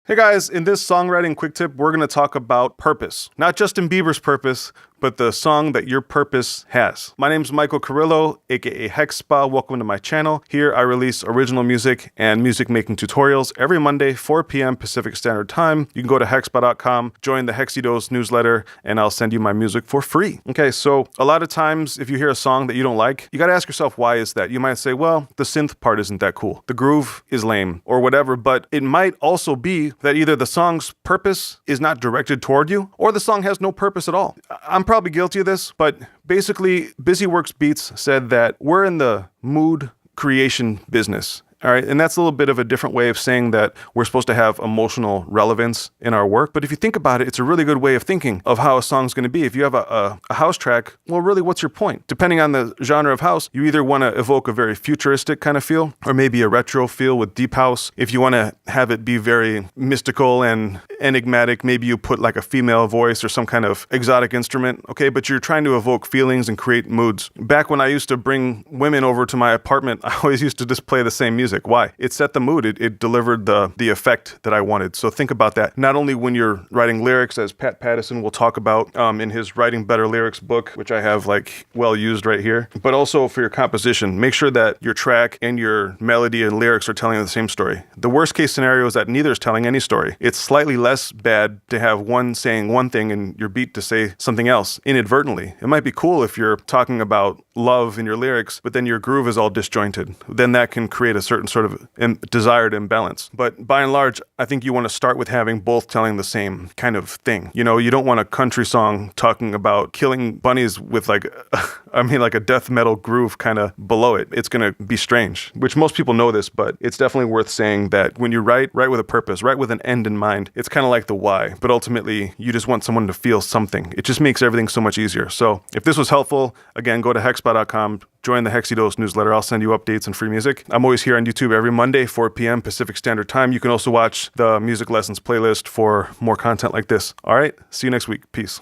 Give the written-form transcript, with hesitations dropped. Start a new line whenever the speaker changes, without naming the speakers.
Hey guys, in this songwriting quick tip, we're going to talk about purpose. Not Justin Bieber's purpose, but the song that your purpose has. My name is Michael Carrillo, aka Hexspa. Welcome to my channel. Here I release original music and music making tutorials every Monday, 4 p.m. Pacific Standard Time. You can go to hexspa.com, join the Hexspa newsletter, and I'll send you my music for free. Okay, so a lot of times if you hear a song that you don't like, you got to ask yourself, why is that? You might say, well, the synth part isn't that cool. The groove is lame or whatever, but it might also be that either the song's purpose is not directed toward you or the song has no purpose at all. I'm probably guilty of this, but basically BusyWorks Beats said that we're in the mood creation business. All right, and that's a little bit of a different way of saying that we're supposed to have emotional relevance in our work. But if you think about it, it's a really good way of thinking of how a song's going to be. If you have a house track, well, really, what's your point? Depending on the genre of house, you either want to evoke a very futuristic kind of feel or maybe a retro feel with deep house. If you want to have it be very mystical and enigmatic, maybe you put like a female voice or some kind of exotic instrument, okay? But you're trying to evoke feelings and create moods. Back when I used to bring women over to my apartment, I always used to just play the same music. Why? It set the mood. It delivered the effect that I wanted. So think about that. Not only when you're writing lyrics, as Pat Pattison will talk about in his Writing Better Lyrics book, which I have like well used right here, but also for your composition. Make sure that your track and your melody and lyrics are telling the same story. The worst case scenario is that neither is telling any story. It's slightly less bad to have one saying one thing and your beat to say something else inadvertently. It might be cool if you're talking about love in your lyrics, but then your groove is all disjointed. Then that can create a certain sort of desired imbalance. But by and large, I think you want to start with having both telling the same kind of thing. You know, you don't want a country song talking about killing bunnies with like a death metal groove kind of below it. It's going to be strange, which most people know this, but it's definitely worth saying that when you write with a purpose, write with an end in mind. It's kind of like the why, but ultimately you just want someone to feel something. It just makes everything so much easier. So if this was helpful, again, go to hexspa.com, join the Hexspa newsletter. I'll send you updates and free music. I'm always here on YouTube every Monday, 4 p.m. Pacific Standard Time. You can also watch the music lessons playlist for more content like this. All right, see you next week. Peace.